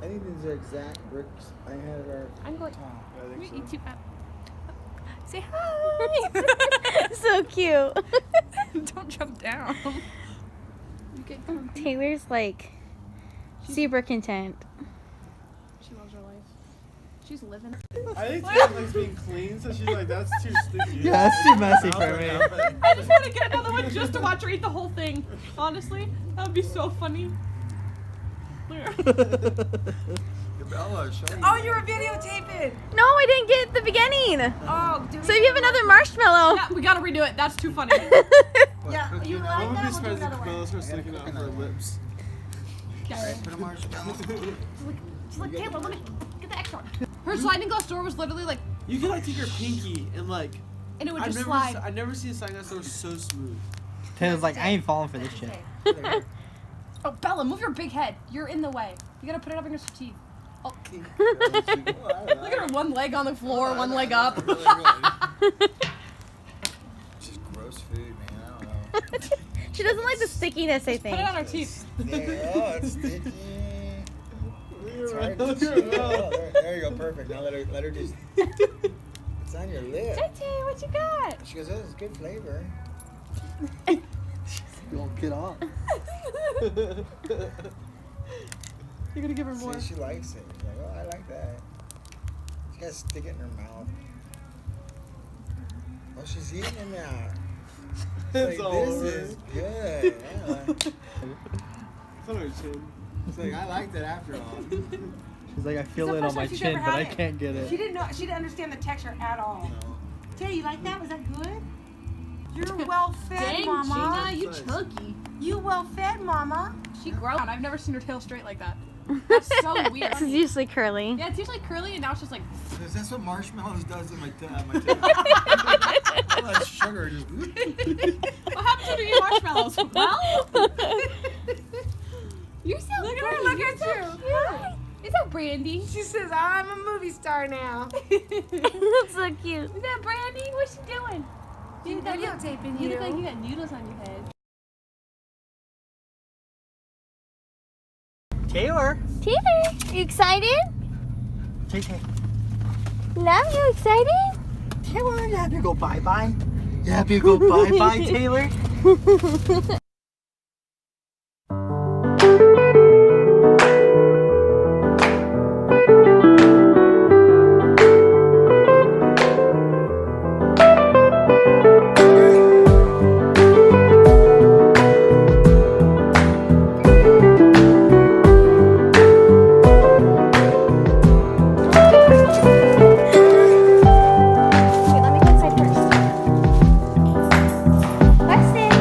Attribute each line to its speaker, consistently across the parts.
Speaker 1: think these are exact bricks I had at our
Speaker 2: I'm going.
Speaker 1: top.
Speaker 2: I'm gonna eat you up. Say hi.
Speaker 3: So cute.
Speaker 2: Don't jump down. You get comfy.
Speaker 3: Taylor's like super content.
Speaker 2: She loves her life. She's living.
Speaker 4: I think Taylor likes being clean, so she's like, that's too sticky.
Speaker 5: Yeah, that's too messy for me.
Speaker 2: I just want to get another one just to watch her eat the whole thing. Honestly, that would be so funny.
Speaker 1: Bella, show me.
Speaker 6: Oh, you were videotaping.
Speaker 3: No, I didn't get the beginning.
Speaker 6: Oh, dude.
Speaker 3: So you have another marshmallow.
Speaker 2: Yeah, we gotta redo it. That's too funny.
Speaker 6: Yeah, you like
Speaker 4: I'm gonna be
Speaker 6: that? We'll do
Speaker 4: surprised if
Speaker 6: another one.
Speaker 4: Bella starts sticking out her lips.
Speaker 1: Put a marshmallow.
Speaker 2: She's like, Taylor, let me get the extra one. Her sliding glass door was literally like,
Speaker 4: You can like take your pinky and like.
Speaker 2: and it would
Speaker 4: I've
Speaker 2: just
Speaker 4: never,
Speaker 2: slide.
Speaker 4: I've never seen a sliding glass door so smooth.
Speaker 5: Taylor's like, I ain't falling for this shit.
Speaker 2: Oh, Bella, move your big head. You're in the way. You gotta put it up against your teeth. Oh. Look at her, one leg on the floor, one leg up.
Speaker 1: Just gross food, man. I don't know.
Speaker 3: She doesn't like the stickiness, I
Speaker 2: Put
Speaker 3: think.
Speaker 2: it on her teeth.
Speaker 1: Yeah, oh, it's sticky. It's hard to
Speaker 4: Look
Speaker 1: chew.
Speaker 4: at her
Speaker 1: Oh,
Speaker 4: mouth.
Speaker 1: there you go, perfect. Now let her just. It's on your lip.
Speaker 2: Tay, what you got?
Speaker 1: She goes, oh, it's good flavor.
Speaker 5: Don't get off.
Speaker 2: You're gonna give her more.
Speaker 1: See, she likes it. She's like, oh, I like that. She gotta stick it in her mouth. Oh, she's eating it now.
Speaker 4: It's
Speaker 1: Like,
Speaker 4: all
Speaker 1: this
Speaker 4: over.
Speaker 1: is good. Yeah.
Speaker 4: It's on her chin. It's like, I liked it after all.
Speaker 5: She's like, I feel
Speaker 6: It's the
Speaker 5: it on
Speaker 6: first
Speaker 5: my
Speaker 6: time she's
Speaker 5: chin,
Speaker 6: ever
Speaker 5: but
Speaker 6: had
Speaker 5: I
Speaker 6: it.
Speaker 5: can't get it.
Speaker 6: She didn't know. She didn't understand the texture at all.
Speaker 1: No.
Speaker 6: Tay, you like that? Was that good? You're well fed,
Speaker 2: Dang,
Speaker 6: Mama.
Speaker 2: Gina, you chunky.
Speaker 6: You well fed, Mama.
Speaker 2: She grown. I've never seen her tail straight like that. That's so weird.
Speaker 3: This is usually curly.
Speaker 2: Yeah, it's usually curly, and now it's just like.
Speaker 1: Because that's what marshmallows does in my teeth. All that sugar just.
Speaker 2: What happens when you eat marshmallows? Well, you're so
Speaker 6: Look at
Speaker 2: pretty.
Speaker 6: her, look
Speaker 2: You're
Speaker 6: at
Speaker 2: so
Speaker 6: you.
Speaker 2: cute. Is that Brandy?
Speaker 6: She says, I'm a movie star now.
Speaker 3: That's so cute.
Speaker 2: Is that Brandy? What's she doing?
Speaker 6: She's videotaping
Speaker 2: You
Speaker 6: you.
Speaker 2: look like you got noodles on your head.
Speaker 5: Taylor.
Speaker 3: Taylor, you excited?
Speaker 5: Tay Tay.
Speaker 3: Love, you excited?
Speaker 5: Taylor, you happy to go bye-bye? You happy to go bye-bye, Taylor?
Speaker 3: Wait, let me go inside first. Weston.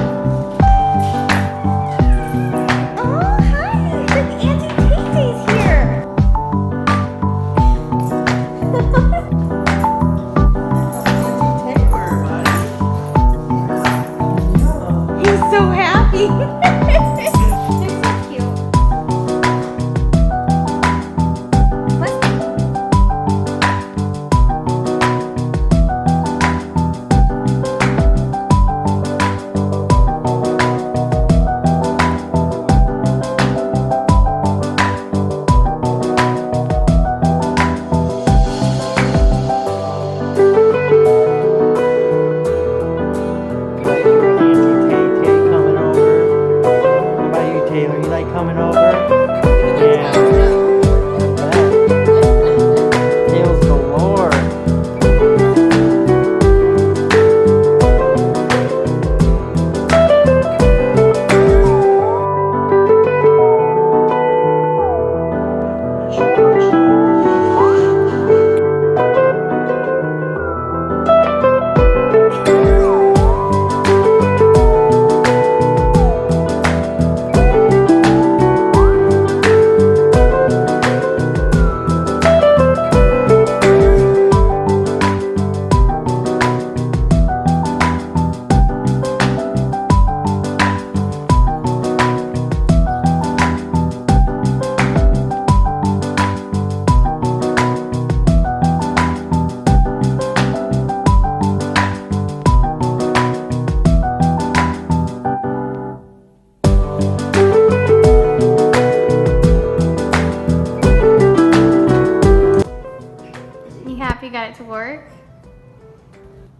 Speaker 3: to work?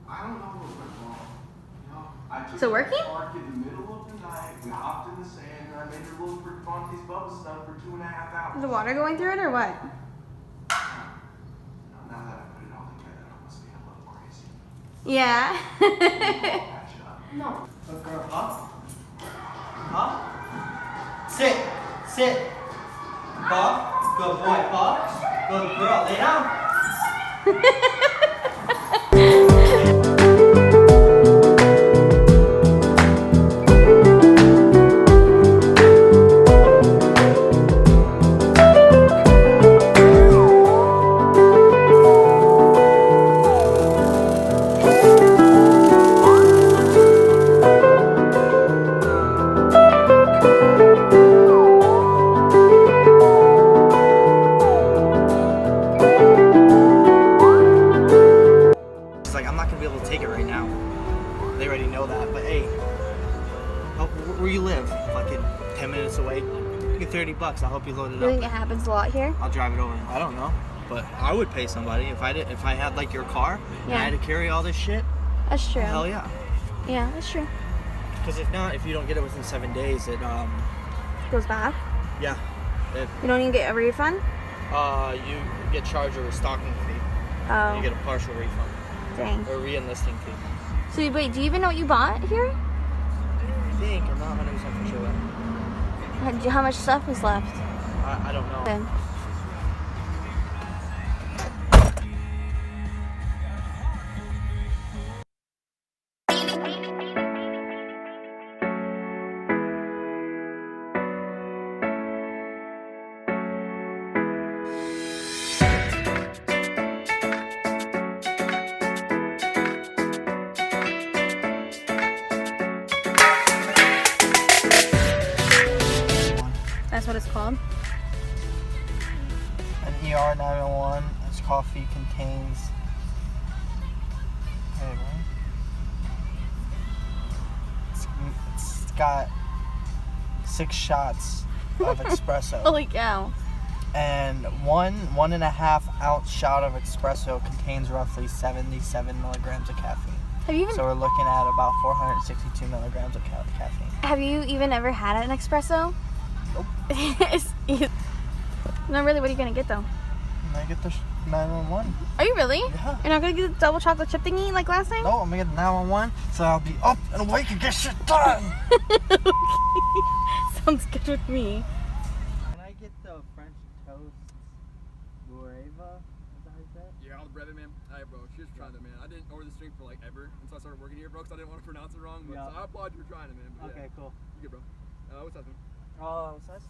Speaker 4: I don't know what went wrong. You know, I took
Speaker 3: Is it working?
Speaker 4: the park in the middle of the night. We hopped in the sand, and I made her look for Bonfires bubble stuff for 2.5 hours.
Speaker 3: Is the water going through it or what?
Speaker 4: Now that I put it all together, I must be a little crazy.
Speaker 3: Yeah.
Speaker 4: Patch it up.
Speaker 5: No. Good girl. Up. Up. Sit. Sit. Bob. Good boy, Bob. Good girl. Lay down. She's like, I'm not gonna be able to take it right now. They already know that, but hey, where you live? Fucking 10 minutes away. Give me $30. I'll help you load it
Speaker 3: You think
Speaker 5: up.
Speaker 3: it happens a lot here?
Speaker 5: I'll drive it over. I don't know, but I would pay somebody if I had like your car and I had to carry all this shit.
Speaker 3: That's true.
Speaker 5: Hell yeah.
Speaker 3: Yeah, that's true.
Speaker 5: Because if not, if you don't get it within 7 days, it
Speaker 3: Goes back.
Speaker 5: yeah, it
Speaker 3: You don't even get a refund?
Speaker 5: you get charged a restocking fee.
Speaker 3: Oh,
Speaker 5: You get a partial refund
Speaker 3: dang.
Speaker 5: or re-enlisting fee.
Speaker 3: So wait, do you even know what you bought here?
Speaker 5: I think I'm not 100% for sure.
Speaker 3: How much stuff is left?
Speaker 5: I don't know.
Speaker 3: Then. That's what it's called?
Speaker 5: An ER 901. This coffee contains. Wait, what? It's got 6 shots of espresso.
Speaker 3: Holy cow.
Speaker 5: And 1.5 ounce shot of espresso contains roughly 77 milligrams of caffeine.
Speaker 3: Have you even
Speaker 5: So we're looking at about 462 milligrams of caffeine.
Speaker 3: have you even ever had an espresso?
Speaker 5: Nope.
Speaker 3: No, really, what are you gonna get though?
Speaker 5: And I get the 911.
Speaker 3: Are you really?
Speaker 5: Yeah.
Speaker 3: You're not gonna get the double chocolate chip thingy like last time?
Speaker 5: No, I'm gonna get the 911 so I'll be up and awake and get shit done.
Speaker 3: Sounds good with me.
Speaker 5: Can I get the French toast Bureva? Is that how you say it?
Speaker 1: Yeah, all the bread, man. Alright, bro. Cheers for trying that, man. I didn't order this drink for like ever until I started working here, bro, because I didn't want to pronounce it wrong. But
Speaker 5: Yeah.
Speaker 1: so I applaud you for trying it, man. But
Speaker 5: Okay,
Speaker 1: yeah.
Speaker 5: cool.
Speaker 1: You good, bro. What's up, man?
Speaker 5: Oh, size?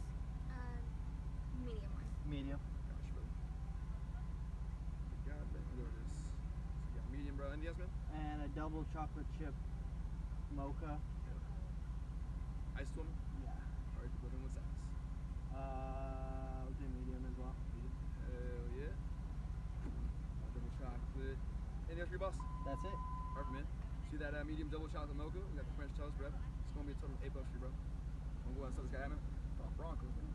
Speaker 3: Medium one.
Speaker 5: Medium.
Speaker 1: Gosh, bro. God, man. There it is. So you got medium, bro. Anything else, man?
Speaker 5: And a double chocolate chip mocha.
Speaker 1: Ice woman?
Speaker 5: Yeah.
Speaker 1: Alright, we're living with size.
Speaker 5: I'll do medium as well.
Speaker 1: Hell yeah. Double chocolate. Anything else for your boss?
Speaker 5: That's it.
Speaker 1: Perfect, man. See that medium double chocolate mocha? We got the French toast bread. It's gonna be a total of $8 for you, bro. I'm gonna go out and sell this guy out, man. Oh, Broncos, man.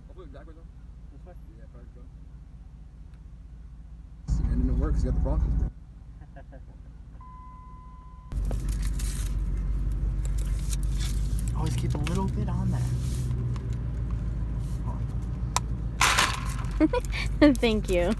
Speaker 1: Hopefully backwards, though.
Speaker 5: This way?
Speaker 1: Yeah, perfect, bro. See, man, it didn't work 'cause you got the Broncos, bro.
Speaker 5: Always keep a little bit on there.
Speaker 3: Thank you.